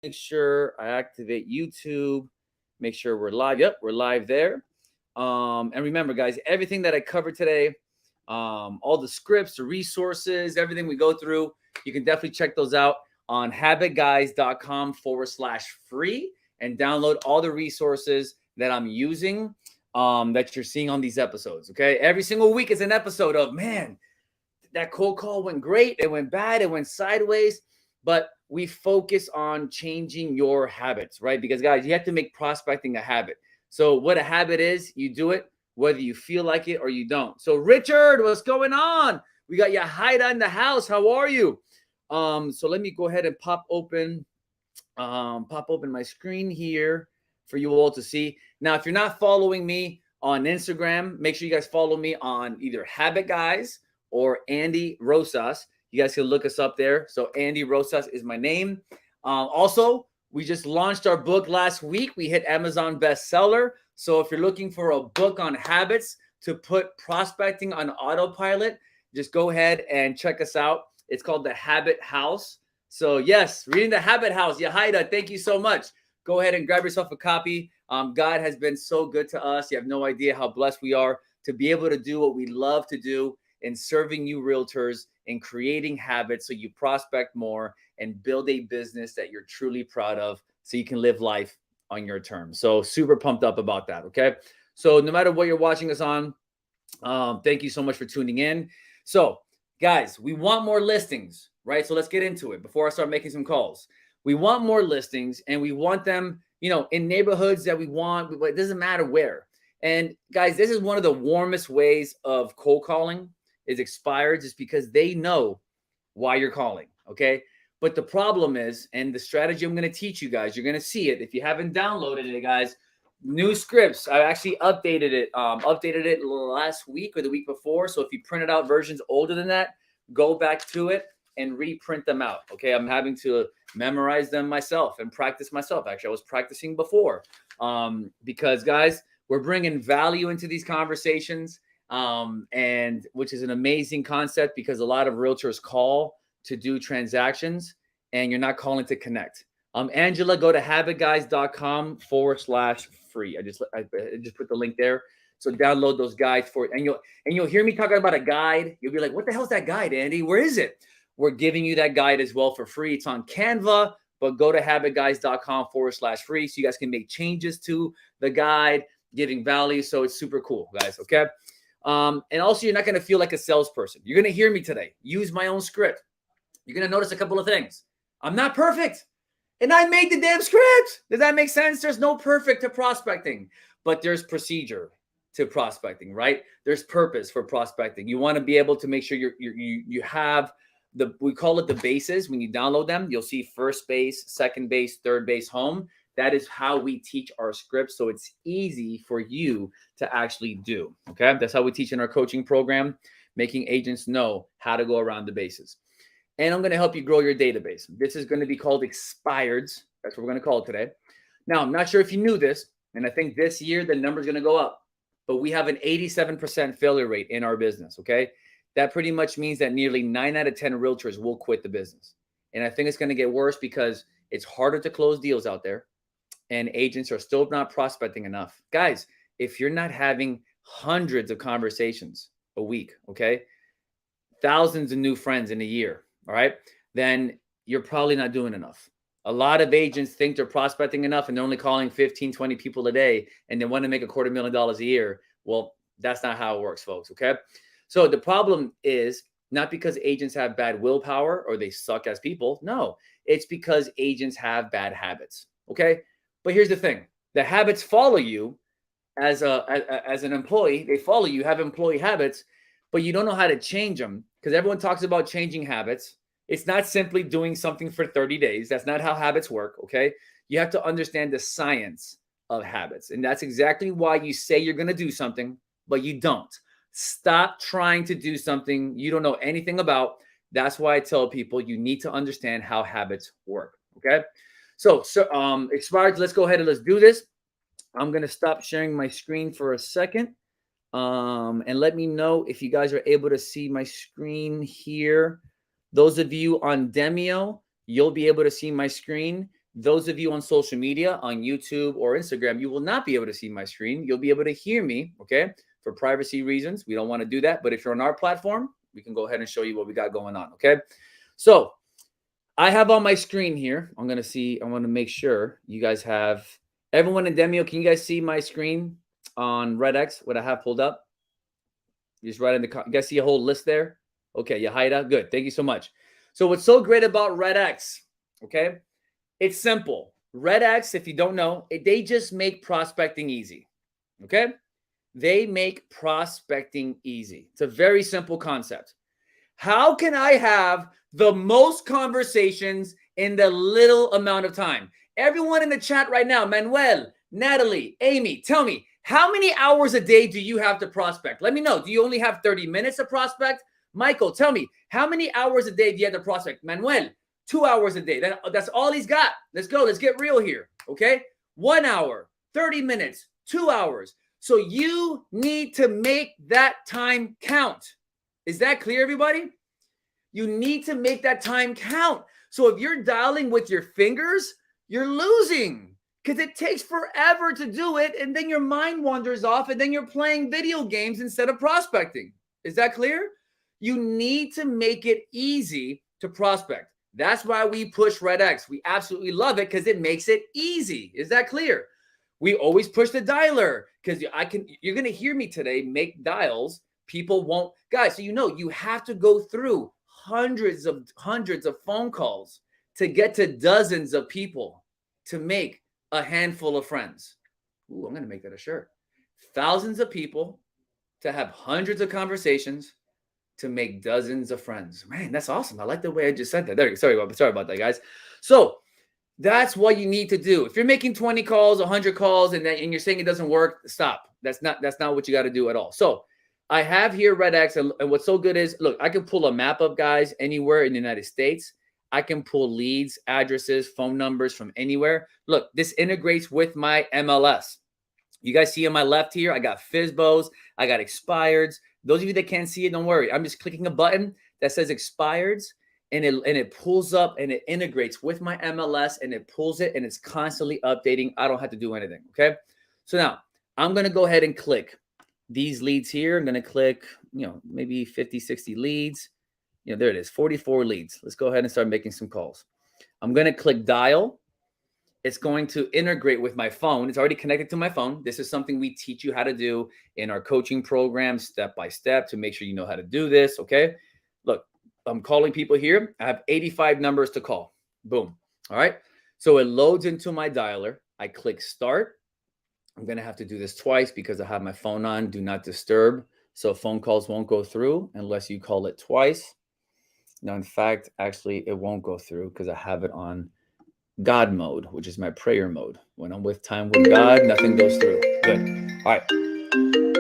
make sure I activate YouTube, make sure we're live. Yep, we're live there. And remember, guys, everything that I covered today, all the scripts, the resources, everything we go through, you can definitely check those out on habitguys.com/free and download all the resources that I'm using that you're seeing on these episodes. Okay. Every single week is an episode of, man, that cold call went great. It went bad. It went sideways. But we focus on changing your habits, right? Because, guys, you have to make prospecting a habit. So what a habit is, you do it whether you feel like it or you don't. So, Richard, what's going on? We got Yahida in the house. How are you? So let me go ahead and pop open my screen here for you all to see. Now, if you're not following me on Instagram, make sure you guys follow me on either Habit Guys or Andy Rosas. You guys can look us up there. So Andy Rosas is my name. Also, we just launched our book last week. We hit Amazon bestseller. So if you're looking for a book on habits to put prospecting on autopilot, just go ahead and check us out. It's called The Habit House. So yes, reading The Habit House. Yahida, thank you so much. Go ahead and grab yourself a copy. God has been so good to us. You have no idea how blessed we are to be able to do what we love to do in serving you realtors and creating habits so you prospect more and build a business that you're truly proud of so you can live life on your terms. So super pumped up about that, okay? So no matter what you're watching us on, thank you so much for tuning in. So guys, we want more listings, right? So let's get into it before I start making some calls. We want more listings and we want them, in neighborhoods that we want, but it doesn't matter where. And guys, this is one of the warmest ways of cold calling is expired just because they know why you're calling, okay? But the problem is, and the strategy I'm going to teach you guys, you're going to see it. If you haven't downloaded it, guys, new scripts. I actually updated it last week or the week before. So if you printed out versions older than that, go back to it and reprint them out, okay? I'm having to memorize them myself and practice myself. Actually, I was practicing before because, guys, we're bringing value into these conversations. And which is an amazing concept because a lot of realtors call to do transactions and you're not calling to connect. Angela, go to habitguys.com/free. I just put the link there. So download those guides for it. And you'll hear me talking about a guide. You'll be like, what the hell's that guide, Andy? Where is it? We're giving you that guide as well for free. It's on Canva, but go to habitguys.com/free so you guys can make changes to the guide, giving value. So it's super cool, guys. Okay. And also, you're not going to feel like a salesperson. You're going to hear me today. Use my own script. You're going to notice a couple of things. I'm not perfect. And I made the damn script. Does that make sense? There's no perfect to prospecting, but there's procedure to prospecting, right? There's purpose for prospecting. You want to be able to make sure you have we call it the bases. When you download them, you'll see first base, second base, third base, home. That is how we teach our scripts. So it's easy for you to actually do. Okay. That's how we teach in our coaching program, making agents know how to go around the bases. And I'm going to help you grow your database. This is going to be called expireds. That's what we're going to call it today. Now, I'm not sure if you knew this, and I think this year the number is going to go up, but we have an 87% failure rate in our business. Okay. That pretty much means that nearly 9 out of 10 realtors will quit the business. And I think it's going to get worse because it's harder to close deals out there. And agents are still not prospecting enough. Guys, if you're not having hundreds of conversations a week, okay, thousands of new friends in a year, all right, then you're probably not doing enough. A lot of agents think they're prospecting enough and they're only calling 15, 20 people a day and they want to make $250,000 a year. Well, that's not how it works, folks, okay? So the problem is not because agents have bad willpower or they suck as people. No, it's because agents have bad habits, okay? But here's the thing. The habits follow you as an employee. They follow you, have employee habits, but you don't know how to change them because everyone talks about changing habits. It's not simply doing something for 30 days. That's not how habits work, okay? You have to understand the science of habits. And that's exactly why you say you're going to do something, but you don't. Stop trying to do something you don't know anything about. That's why I tell people you need to understand how habits work, okay? So expired, let's go ahead and let's do this. I'm going to stop sharing my screen for a second. And let me know if you guys are able to see my screen here. Those of you on Demio, you'll be able to see my screen. Those of you on social media, on YouTube or Instagram, you will not be able to see my screen. You'll be able to hear me, okay? For privacy reasons, we don't want to do that. But if you're on our platform, we can go ahead and show you what we got going on, okay? So I have on my screen here. I want to make sure you guys have, everyone in Demio, can you guys see my screen on REDX, what I have pulled up? You just write in you guys see a whole list there? Okay, Yahida, good. Thank you so much. So what's so great about REDX, okay? It's simple. REDX, if you don't know, they just make prospecting easy, okay? They make prospecting easy. It's a very simple concept. How can I have the most conversations in the little amount of time? Everyone in the chat right now, Manuel, Natalie, Amy, tell me, how many hours a day do you have to prospect? Let me know. Do you only have 30 minutes to prospect? Michael, tell me, how many hours a day do you have to prospect? Manuel, 2 hours a day. That's all he's got. Let's go. Let's get real here, okay? 1 hour, 30 minutes, 2 hours. So you need to make that time count. Is that clear, everybody? You need to make that time count. So if you're dialing with your fingers, you're losing because it takes forever to do it. And then your mind wanders off and then you're playing video games instead of prospecting. Is that clear? You need to make it easy to prospect. That's why we push REDX. We absolutely love it because it makes it easy. Is that clear? We always push the dialer because you're going to hear me today make dials. People won't, guys, so you have to go through hundreds of phone calls to get to dozens of people to make a handful of friends. Ooh, I'm going to make that a shirt. Thousands of people to have hundreds of conversations to make dozens of friends. Man, that's awesome. I like the way I just said that. There, sorry about that, guys. So that's what you need to do. If you're making 20 calls, 100 calls, and you're saying it doesn't work, stop. That's not what you got to do at all. So I have here REDX, and what's so good is, look, I can pull a map up, guys, anywhere in the United States. I can pull leads, addresses, phone numbers from anywhere. Look, this integrates with my MLS. You guys see on my left here, I got FSBOs, I got expireds. Those of you that can't see it, don't worry. I'm just clicking a button that says expireds, and it pulls up and it integrates with my MLS, and it pulls it, and it's constantly updating. I don't have to do anything, okay? So now I'm going to go ahead and click these leads here. I'm going to click, maybe 50, 60 leads. There it is, 44 leads. Let's go ahead and start making some calls. I'm going to click dial. It's going to integrate with my phone. It's already connected to my phone. This is something we teach you how to do in our coaching program, step by step, to make sure you know how to do this, okay? Look, I'm calling people here. I have 85 numbers to call. Boom. All right. So it loads into my dialer. I click start. I'm going to have to do this twice because I have my phone on do not disturb. So phone calls won't go through unless you call it twice. Now, in fact, actually, it won't go through because I have it on God mode, which is my prayer mode. When I'm with time with God, nothing goes through. Good. All right.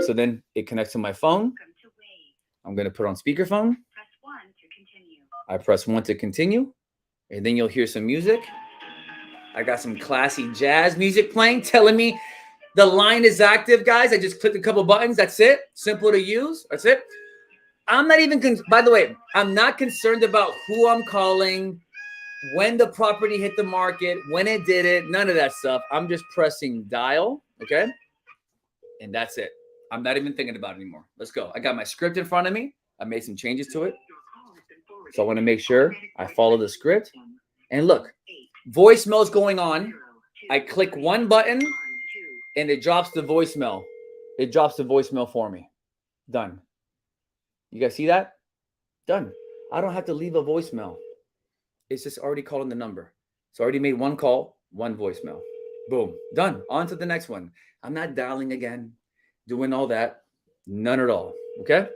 So then it connects to my phone. I'm going to put on speakerphone. Press 1 to continue. I press 1 to continue. And then you'll hear some music. I got some classy jazz music playing, telling me the line is active, guys. I just clicked a couple buttons. That's it. Simple to use. That's it. I'm not even, by the way, I'm not concerned about who I'm calling, when the property hit the market, when it did it, none of that stuff. I'm just pressing dial, okay? And that's it. I'm not even thinking about it anymore. Let's go. I got my script in front of me. I made some changes to it. So I want to make sure I follow the script. And look, voicemail's going on. I click one button and it drops the voicemail. It drops the voicemail for me. Done. You guys see that? Done. I don't have to leave a voicemail. It's just already calling the number. So I already made one call, one voicemail. Boom. Done. On to the next one. I'm not dialing again, doing all that. None at all. Okay?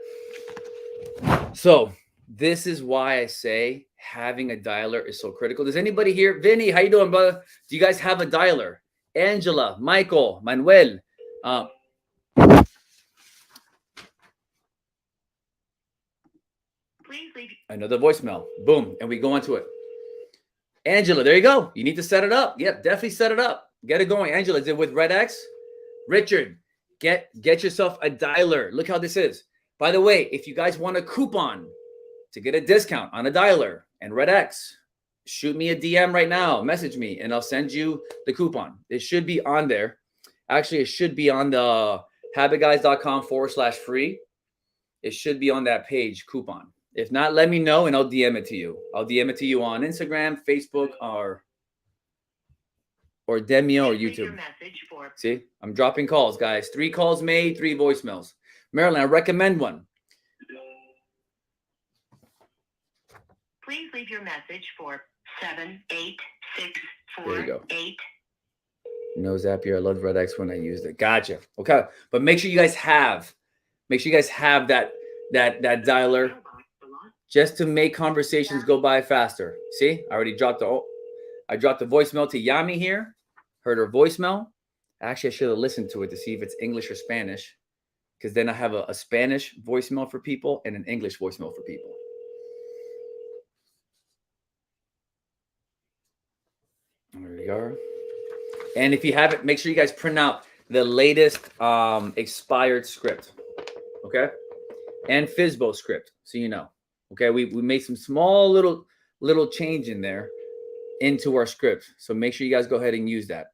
So this is why I say having a dialer is so critical. Does anybody here? Vinny, how you doing, brother? Do you guys have a dialer? Angela, Michael, Manuel. Please leave Another voicemail. Boom. And we go into it. Angela, there you go. You need to set it up. Yep, definitely set it up. Get it going. Angela, is it with REDX? Richard, get yourself a dialer. Look how this is. By the way, if you guys want a coupon to get a discount on a dialer and REDX, shoot me a DM right now, message me, and I'll send you the coupon. It should be on there. Actually, it should be on the habitguys.com/free. It should be on that page, coupon. If not, let me know and I'll DM it to you. I'll DM it to you on Instagram, Facebook, or Demio or YouTube. See, I'm dropping calls, guys. 3 calls made, 3 voicemails. Marilyn, I recommend one. Please leave your message for 78648. There you go. No Zapier. I loved REDX when I used it. Gotcha. Okay, but make sure you guys have that dialer just to make conversations go by faster. See, I already dropped the voicemail to Yami here. Heard her voicemail. Actually, I should have listened to it to see if it's English or Spanish, because then I have a Spanish voicemail for people and an English voicemail for people. There we are. And if you haven't, make sure you guys print out the latest expired script, okay? And FSBO script, so you know. Okay, we made some small little change in there into our script. So make sure you guys go ahead and use that.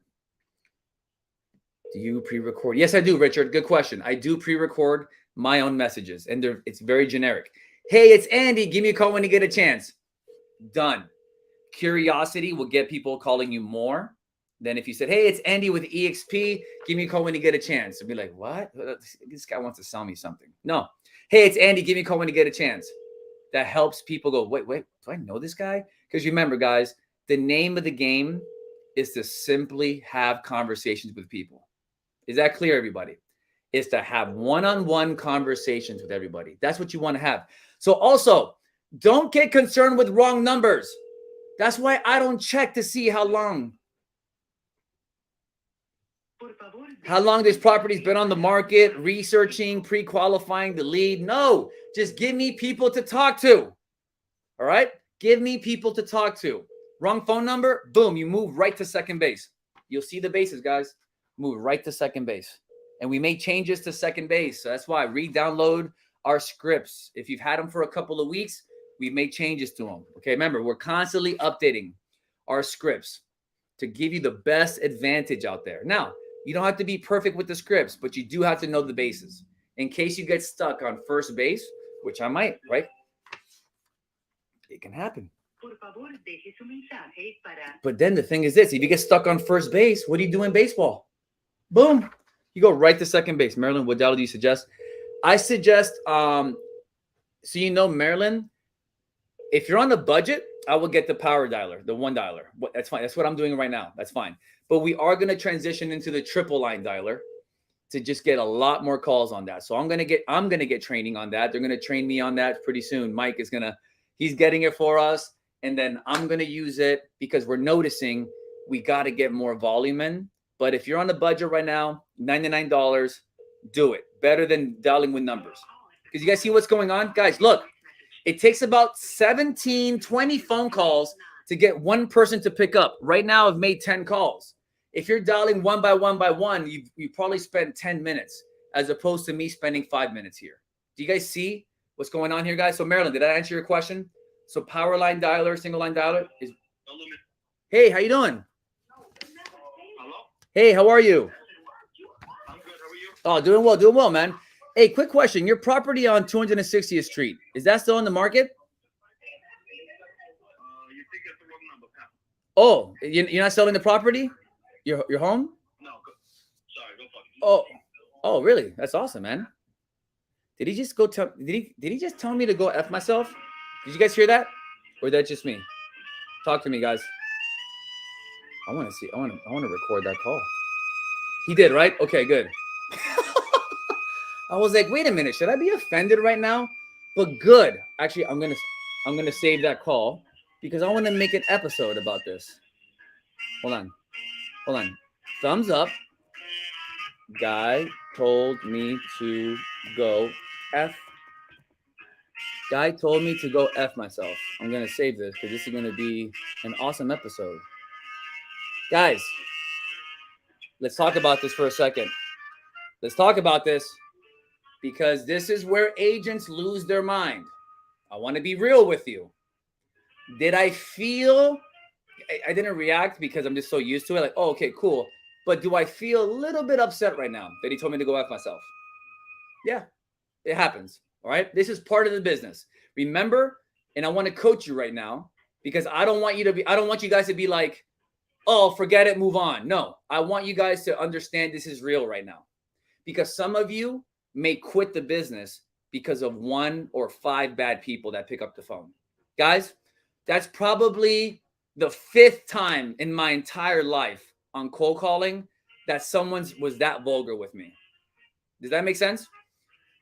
Do you pre-record? Yes, I do, Richard. Good question. I do pre-record my own messages, and it's very generic. Hey, it's Andy. Give me a call when you get a chance. Done. Curiosity will get people calling you more than if you said, hey, it's Andy with EXP. Give me a call when you get a chance. They'll be like, what? This guy wants to sell me something. No. Hey, it's Andy. Give me a call when you get a chance. That helps people go, wait, do I know this guy? Because remember, guys, the name of the game is to simply have conversations with people. Is that clear, everybody? Is to have one-on-one conversations with everybody. That's what you want to have. So also, don't get concerned with wrong numbers. That's why I don't check to see how long this property's been on the market, researching, pre-qualifying the lead. No, just give me people to talk to. All right? Give me people to talk to. Wrong phone number, boom, you move right to second base. You'll see the bases, guys. Move right to second base. And we made changes to second base. So that's why re-download our scripts. If you've had them for a couple of weeks, we've made changes to them. Okay, remember, we're constantly updating our scripts to give you the best advantage out there. Now, you don't have to be perfect with the scripts, but you do have to know the bases. In case you get stuck on first base, which I might, right? It can happen. But then the thing is this, if you get stuck on first base, what do you do in baseball? Boom. You go right to second base. Marilyn, what dial do you suggest? I suggest, so you know, Marilyn, if you're on the budget, I will get the power dialer, the one dialer. That's fine. That's what I'm doing right now. That's fine. But we are going to transition into the triple line dialer to just get a lot more calls on that. So I'm going to get training on that. They're going to train me on that pretty soon. Mike is he's getting it for us. And then I'm going to use it because we're noticing we got to get more volume in. But if you're on the budget right now, $99, do it. Better than dialing with numbers. Because you guys see what's going on? Guys, look. It takes about 17, 20 phone calls to get one person to pick up. Right now, I've made 10 calls. If you're dialing one by one, you probably spend 10 minutes as opposed to me spending 5 minutes here. Do you guys see what's going on here, guys? So, Marilyn, did I answer your question? So, power line dialer, single line dialer is. Hey, how you doing? Hello? Hey, how are you? I'm good. How are you? Oh, doing well, man. Hey, quick question. Your property on 260th Street, is that still on the market? You think it's the wrong number, pal. Oh, you're not selling the property? Your home? No, sorry, go fuck it. Oh, really? That's awesome, man. Did he just go tell? Did he just tell me to go F myself? Did you guys hear that? Or is that just me? Talk to me, guys. I want to see. I want to record that call. He did, right? Okay, good. I was like, wait a minute, should I be offended right now? But good. Actually, I'm gonna save that call because I want to make an episode about this. Hold on. Thumbs up. Guy told me to go F. Guy told me to go F myself. I'm gonna save this because this is gonna be an awesome episode. Guys, let's talk about this for a second. Let's talk about this. Because this is where agents lose their mind. I want to be real with you. Did I feel, I didn't react because I'm just so used to it. Like, oh, okay, cool. But do I feel a little bit upset right now that he told me to go F myself? Yeah, it happens. All right. This is part of the business. Remember, and I want to coach you right now because I don't want you guys to be like, oh, forget it, move on. No, I want you guys to understand this is real right now because some of you may quit the business because of 1 or 5 bad people that pick up the phone. Guys, that's probably the 5th time in my entire life on cold calling that someone was that vulgar with me. Does that make sense?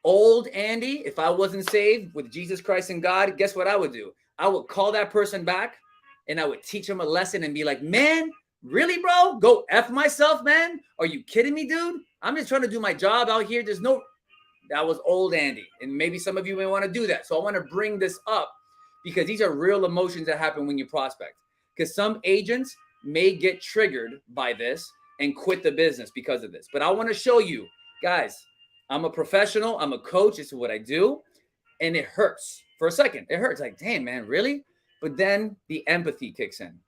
Old Andy, if I wasn't saved with Jesus Christ and God, guess what I would do? I would call that person back and I would teach him a lesson and be like, man, really, bro? Go F myself, man? Are you kidding me, dude? I'm just trying to do my job out here. That was old Andy. And maybe some of you may want to do that. So I want to bring this up because these are real emotions that happen when you prospect. Because some agents may get triggered by this and quit the business because of this. But I want to show you, guys, I'm a professional. I'm a coach. This is what I do. And it hurts for a second. It hurts like, damn, man, really? But then the empathy kicks in.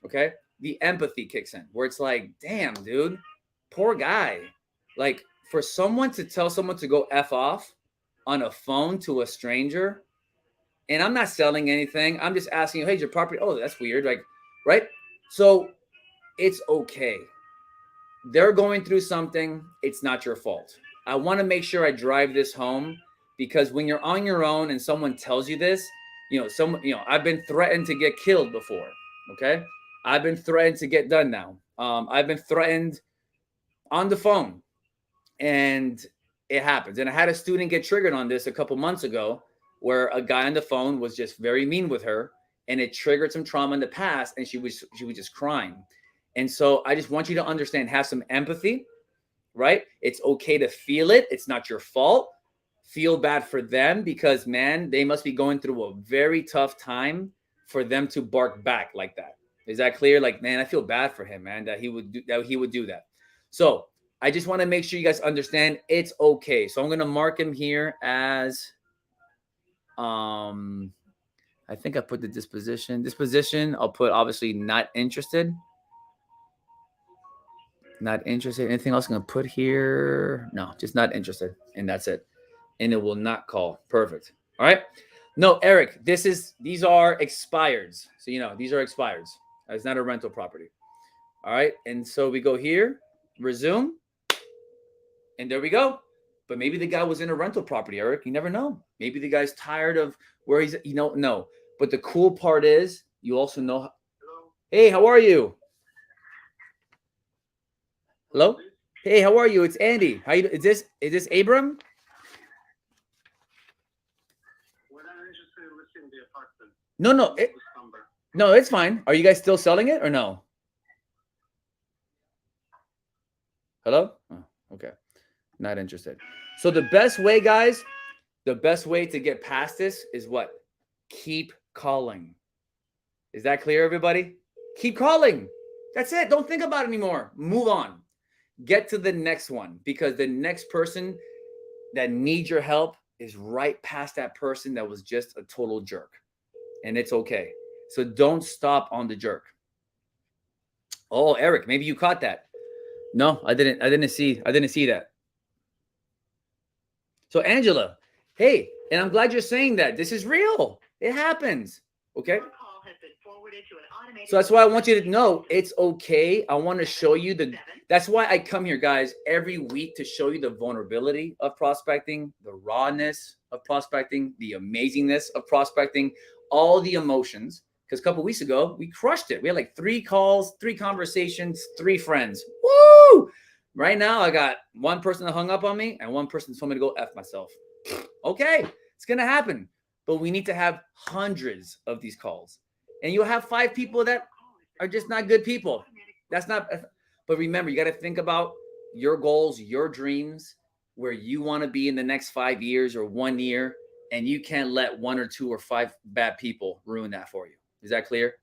Okay? The empathy kicks in where it's like, damn, dude, poor guy. Like for someone to tell someone to go F off on a phone to a stranger, and I'm not selling anything. I'm just asking you, hey, is your property? Oh, that's weird. Like, right? So it's okay. They're going through something. It's not your fault. I want to make sure I drive this home because when you're on your own and someone tells you this, I've been threatened to get killed before. Okay. I've been threatened to get done now. I've been threatened on the phone and it happens. And I had a student get triggered on this a couple months ago where a guy on the phone was just very mean with her and it triggered some trauma in the past and she was just crying. And so I just want you to understand, have some empathy, right? It's okay to feel it. It's not your fault. Feel bad for them because, man, they must be going through a very tough time for them to bark back like that. Is that clear? Like, man, I feel bad for him, man, that he would do that. So I just want to make sure you guys understand it's okay. So I'm going to mark him here as, I think I put the disposition. I'll put obviously not interested. Not interested. Anything else I'm going to put here? No, just not interested. And that's it. And it will not call. Perfect. All right. No, Eric, these are expireds. So, these are expireds. It's not a rental property. All right. And so we go here, resume. And there we go. But maybe the guy was in a rental property, Eric. You never know. Maybe the guy's tired of where he's, no. But the cool part is you also know. Hello. Hey, how are you? Hello? Hey, how are you? It's Andy. How you? Is this Abram? We're not interested in listing the apartment. No, it's fine. Are you guys still selling it or no? Hello? Oh, okay. Not interested. So the best way, guys, to get past this is what? Keep calling. Is that clear, everybody? Keep calling. That's it. Don't think about it anymore. Move on. Get to the next one because the next person that needs your help is right past that person that was just a total jerk. And it's okay. So don't stop on the jerk. Oh, Eric, maybe you caught that. No, I didn't see that. So Angela, hey, and I'm glad you're saying that. This is real. It happens. Okay. So that's why I want you to know it's okay. I want to show you that's why I come here, guys, every week to show you the vulnerability of prospecting, the rawness of prospecting, the amazingness of prospecting, all the emotions. Because a couple of weeks ago, we crushed it. We had like 3 calls, 3 conversations, 3 friends. Woo! Right now, I got 1 person that hung up on me and 1 person told me to go F myself. Okay, it's going to happen. But we need to have hundreds of these calls. And you'll have 5 people that are just not good people. But remember, you got to think about your goals, your dreams, where you want to be in the next 5 years or 1 year. And you can't let 1 or 2 or 5 bad people ruin that for you. Is that clear?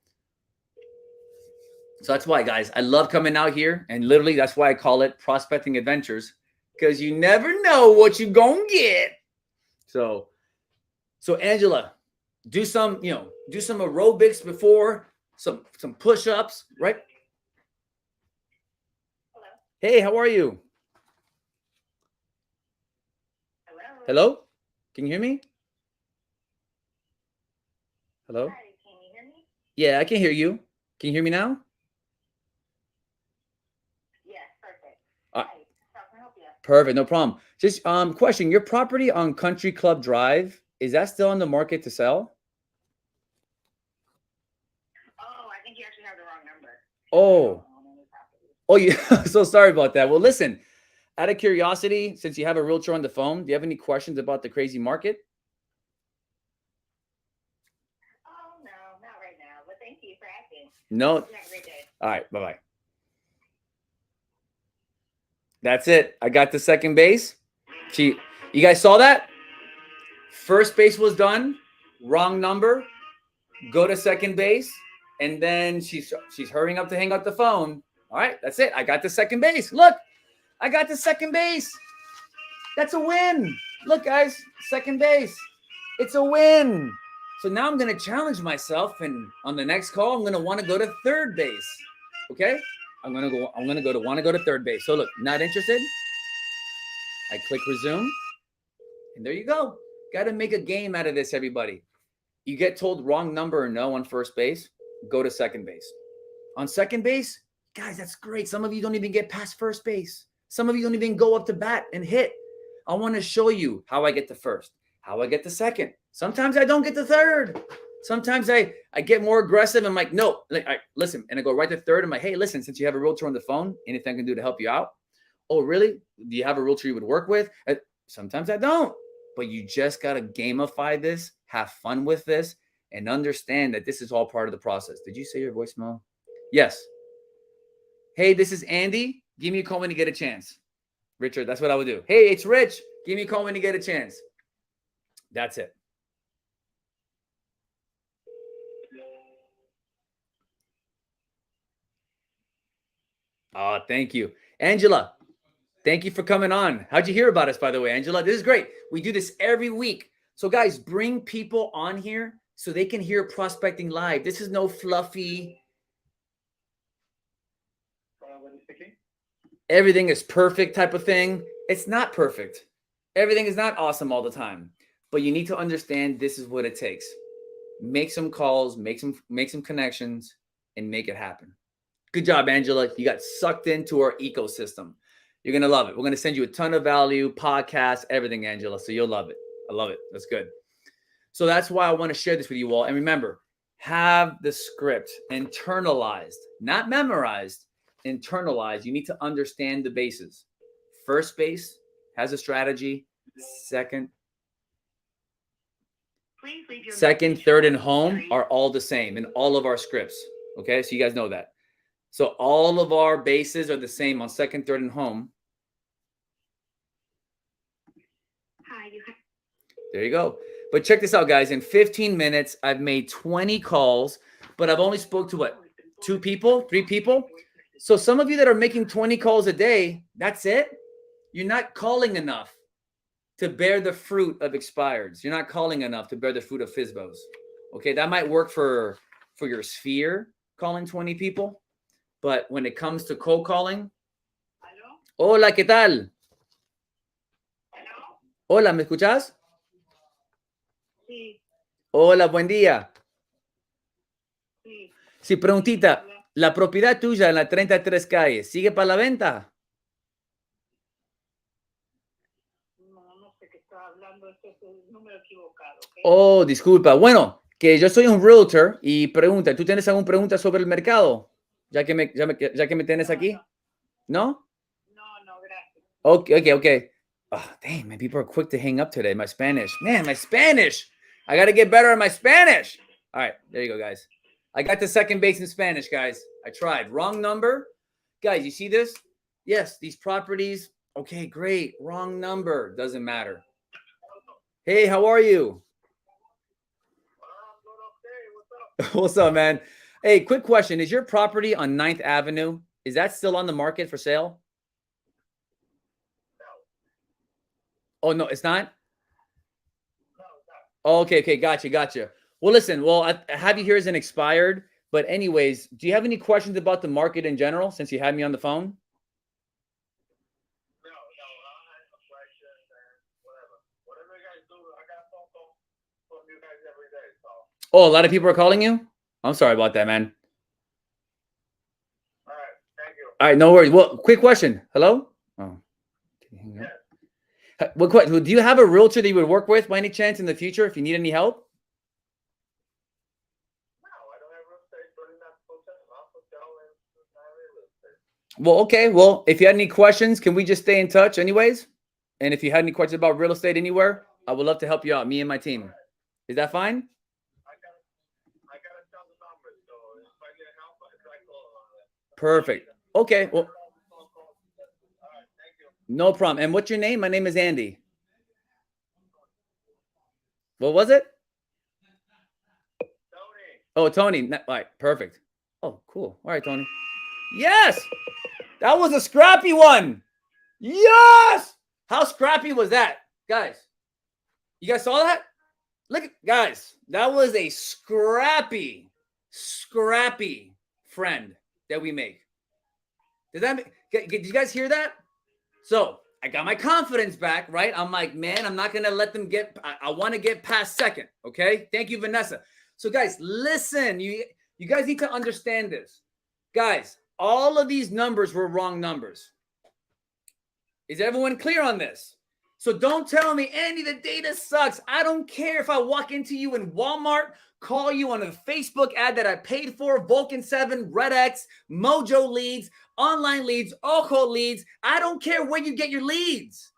So that's why, guys, I love coming out here. And literally, that's why I call it Prospecting Adventures. Because you never know what you're going to get. So Angela, Do some, do some aerobics before, some push-ups, right? Hello. Hey, how are you? Hello. Hello? Can you hear me? Hello? Hi, can you hear me? Yeah, I can hear you. Can you hear me now? Yes, perfect. Uh, Hi, how can I help you? Perfect, no problem. Just question, your property on Country Club Drive, is that still on the market to sell? Oh, I think you actually have the wrong number. Oh. I don't own any property. Oh, yeah. So sorry about that. Well, listen, out of curiosity, since you have a realtor on the phone, do you have any questions about the crazy market? Oh, no, not right now, but thank you for asking. No. You have a great day. All right, bye-bye. That's it. I got to second base. You guys saw that? First base was done. Wrong number. Go to second base. And then she's hurrying up to hang up the phone. All right, that's it. I got to second base. Look, I got to second base. That's a win. Look, guys, second base. It's a win. So now I'm going to challenge myself, and on the next call, I'm going to want to go to third base. Okay? I'm going to want to go to third base. So look, not interested. I click resume. And there you go. Got to make a game out of this, everybody. You get told wrong number or no on first base, go to second base. On second base, guys, that's great. Some of you don't even get past first base. Some of you don't even go up to bat and hit. I want to show you how I get to first, how I get to second. Sometimes I don't get to third. Sometimes I get more aggressive. I'm like, no, listen. And I go right to third. I'm like, hey, listen, since you have a realtor on the phone, anything I can do to help you out? Oh, really? Do you have a realtor you would work with? Sometimes I don't. But you just got to gamify this, have fun with this, and understand that this is all part of the process. Did you say your voicemail? Yes. Hey, this is Andy. Give me a call when you get a chance. Richard, that's what I would do. Hey, it's Rich. Give me a call when you get a chance. That's it. Oh, thank you. Angela, thank you for coming on. How'd you hear about us, by the way, Angela? This is great. We do this every week. So, guys, bring people on here so they can hear prospecting live. This is no fluffy. Everything is perfect type of thing. It's not perfect. Everything is not awesome all the time. But you need to understand this is what it takes. Make some calls, make some connections, and make it happen. Good job, Angela. You got sucked into our ecosystem. You're going to love it. We're going to send you a ton of value, podcasts, everything, Angela. So you'll love it. I love it. That's good. So that's why I want to share this with you all. And remember, have the script internalized, not memorized, internalized. You need to understand the bases. First base has a strategy. Second, third, and home are all the same in all of our scripts. Okay, so you guys know that. So all of our bases are the same on second, third, and home. There you go. But check this out, guys. In 15 minutes, I've made 20 calls, but I've only spoke to what? 2 people, 3 people. So some of you that are making 20 calls a day, that's it. You're not calling enough to bear the fruit of expireds. You're not calling enough to bear the fruit of FISBOs. Okay, that might work for your sphere, calling 20 people. But when it comes to cold calling, hola, ¿qué tal? Hola, ¿me escuchas? Sí. Hola, buen día. Sí. Sí, preguntita, la propiedad tuya en la 33 calle, ¿sigue para la venta? No sé qué está hablando, este es el número equivocado. ¿Okay? Oh, disculpa. Bueno, que yo soy un realtor y pregunta, ¿tú tienes alguna pregunta sobre el mercado? Ya que me tienes aquí. ¿No? No, gracias. Okay. Oh, dang, man, people are quick to hang up today. My Spanish. Man, my Spanish. I got to get better at my Spanish. All right, there you go, guys. I got the second base in Spanish, guys. I tried. Wrong number. Guys, you see this? Yes, these properties. Okay, great. Wrong number. Doesn't matter. Hey, how are you? What's up, man? Hey, quick question. Is your property on 9th Avenue, is that still on the market for sale? Oh, no, it's not? Okay, gotcha. Well, listen, I have you here as an expired. But anyways, do you have any questions about the market in general since you had me on the phone? No, I have a question and whatever. Whatever you guys do, I got phone calls from you guys every day. So, Oh, a lot of people are calling you? I'm sorry about that, man. all right, thank you. All right, no worries. Well, quick question. Hello? Oh, can you hang up? Yes. What question? Do you have a realtor that you would work with by any chance in the future if you need any help? No, I don't have real estate, but not hotel. I'm hotel and not real estate. Well, okay. Well, if you had any questions, can we just stay in touch anyways? And if you had any questions about real estate anywhere, I would love to help you out, me and my team. Is that fine? I gotta tell the numbers, so if I get help, I try to call on it. Perfect. Okay. Well, All right, thank you. no problem. And what's your name? My name is Andy. What was it? Tony. Oh, Tony. All right. Perfect. Oh, cool. All right, Tony. Yes. That was a scrappy one. Yes. How scrappy was that? Guys, you guys saw that? Look, guys, that was a scrappy friend that we make. Did you guys hear that? So I got my confidence back, right? I'm like, man, I'm not going to let them I want to get past second. Okay. Thank you, Vanessa. So guys, listen, you guys need to understand this. Guys, all of these numbers were wrong numbers. Is everyone clear on this? So don't tell me, Andy, the data sucks. I don't care if I walk into you in Walmart, call you on a Facebook ad that I paid for, Vulcan 7, REDX, Mojo leads, online leads, Ojo leads. I don't care where you get your leads.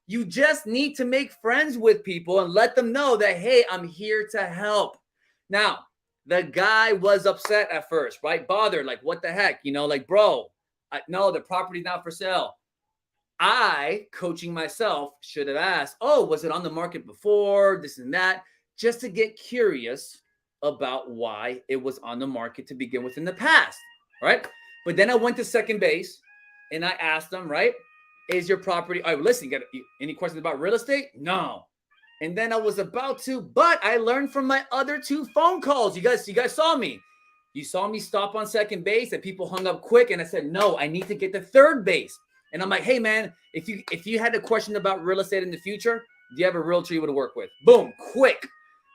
You just need to make friends with people and let them know that, hey, I'm here to help. Now, the guy was upset at first, right? Bothered, like, what the heck? You know, like, bro, no, the property's not for sale. I, coaching myself, should have asked, oh, was it on the market before, this and that, just to get curious about why it was on the market to begin with in the past, right? But then I went to second base and I asked them, right, is your property, all right, listen, you got any questions about real estate? No. And then I was about to, but I learned from my other two phone calls. You guys saw me. You saw me stop on second base and people hung up quick. And I said, no, I need to get to third base. And I'm like, hey, man, if you had a question about real estate in the future, do you have a realtor you would work with? Boom, quick.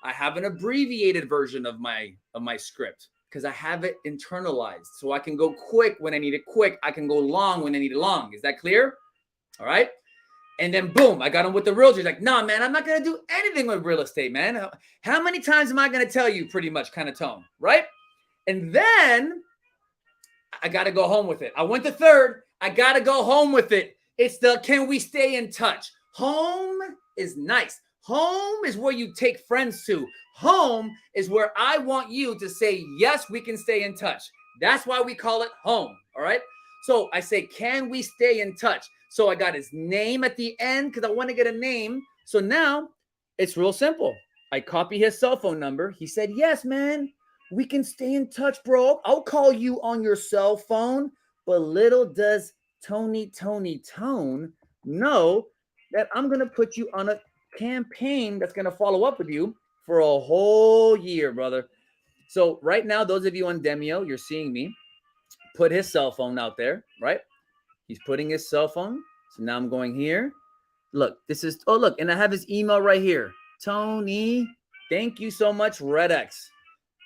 I have an abbreviated version of my script because I have it internalized. So I can go quick when I need it quick. I can go long when I need it long. Is that clear? All right. And then boom, I got him with the realtor. He's like, nah, man, I'm not going to do anything with real estate, man. How many times am I going to tell you, pretty much kind of tone, right? And then I got to go home with it. I went to third. I got to go home with it. It's the, can we stay in touch? Home is nice. Home is where you take friends to. Home is where I want you to say, yes, we can stay in touch. That's why we call it home. All right. So I say, can we stay in touch? So I got his name at the end because I want to get a name. So now it's real simple. I copy his cell phone number. He said, yes, man, we can stay in touch, bro. I'll call you on your cell phone. But little does Tony know that I'm going to put you on a campaign that's going to follow up with you for a whole year, brother. So right now, those of you on Demio, you're seeing me put his cell phone out there, right? He's putting his cell phone. So now I'm going here. Look, this is, oh, look, and I have his email right here. Tony, thank you so much, REDX.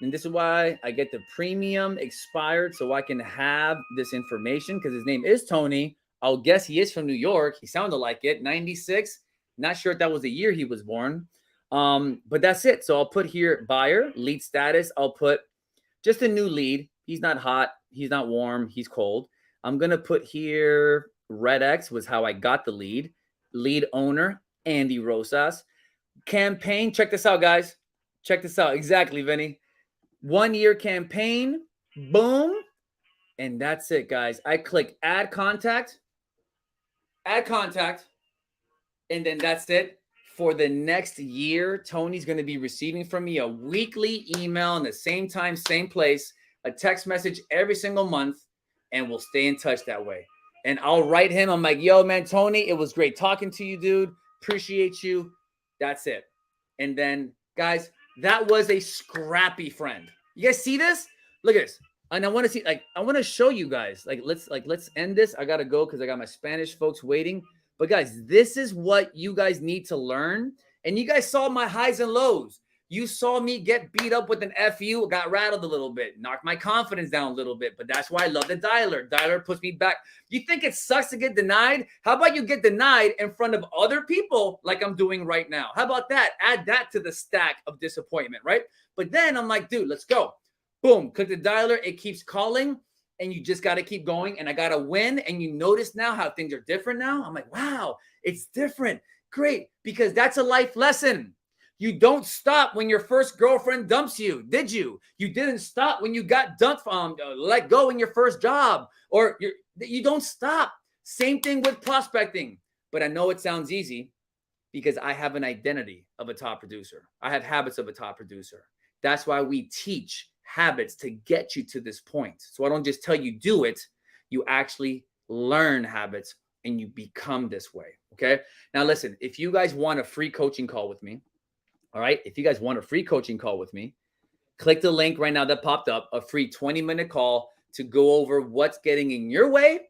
And this is why I get the premium expired so I can have this information because his name is Tony. I'll guess he is from New York. He sounded like it. 96. Not sure if that was the year he was born. But that's it. So I'll put here buyer, lead status. I'll put just a new lead. He's not hot. He's not warm. He's cold. I'm going to put here REDX was how I got the lead. Lead owner, Andy Rosas. Campaign. Check this out, guys. Check this out. Exactly, Vinny. 1 year campaign, boom, and that's it, guys. I click add contact, and then that's it. For the next year, Tony's going to be receiving from me a weekly email in the same time, same place, a text message every single month, and we'll stay in touch that way. And I'll write him. I'm like, yo, man, Tony, it was great talking to you, dude. Appreciate you. That's it. And then, guys, That was a scrappy friend. You guys see this? Look at this. And I want to see, like, I want to show you guys. Let's end this. I gotta go because I got my Spanish folks waiting. But guys, this is what you guys need to learn. And you guys saw my highs and lows. You saw me get beat up with an FU, got rattled a little bit, knocked my confidence down a little bit. But that's why I love the dialer. Dialer puts me back. You think it sucks to get denied? How about you get denied in front of other people like I'm doing right now? How about that? Add that to the stack of disappointment, right? But then I'm like, dude, let's go. Boom, click the dialer. It keeps calling and you just got to keep going. And I got to win. And you notice now how things are different now. I'm like, wow, it's different. Great. Because that's a life lesson. You don't stop when your first girlfriend dumps you, did you? You didn't stop when you got dumped from, let go in your first job, or you don't stop. Same thing with prospecting. But I know it sounds easy because I have an identity of a top producer. I have habits of a top producer. That's why we teach habits to get you to this point. So I don't just tell you do it. You actually learn habits and you become this way. Okay. Now listen, if you guys want a free coaching call with me, all right, if you guys want a free coaching call with me, click the link right now that popped up, a free 20-minute call to go over what's getting in your way,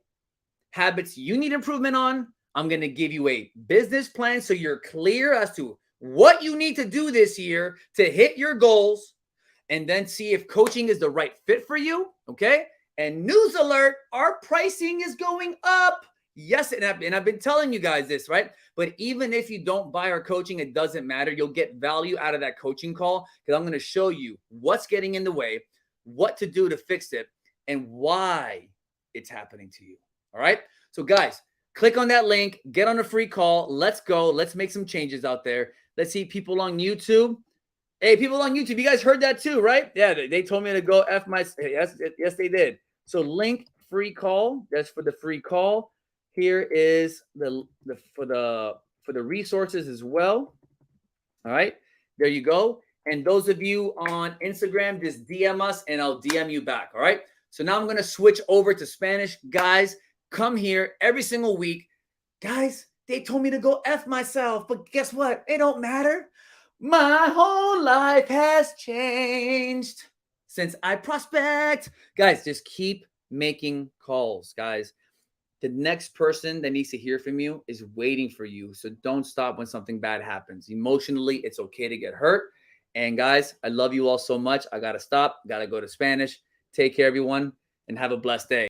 habits you need improvement on. I'm going to give you a business plan so you're clear as to what you need to do this year to hit your goals, and then see if coaching is the right fit for you, okay? And news alert, our pricing is going up. Yes, and I've been telling you guys this, right? But even if you don't buy our coaching, it doesn't matter. You'll get value out of that coaching call because I'm going to show you what's getting in the way, what to do to fix it, and why it's happening to you, all right? So guys, click on that link, get on a free call. Let's go. Let's make some changes out there. Let's see people on YouTube. Hey, people on YouTube, you guys heard that too, right? Yeah, they told me to go F my, yes, they did. So link free call. That's for the free call. Here is for the resources as well. All right, there you go. And those of you on Instagram, just DM us and I'll DM you back. All right. So now I'm going to switch over to Spanish. Guys, come here every single week. Guys, they told me to go F myself, but guess what? It don't matter. My whole life has changed since I prospect. Guys, just keep making calls, guys. The next person that needs to hear from you is waiting for you. So don't stop when something bad happens. Emotionally, it's okay to get hurt. And guys, I love you all so much. I got to stop. Got to go to Spanish. Take care, everyone, and have a blessed day.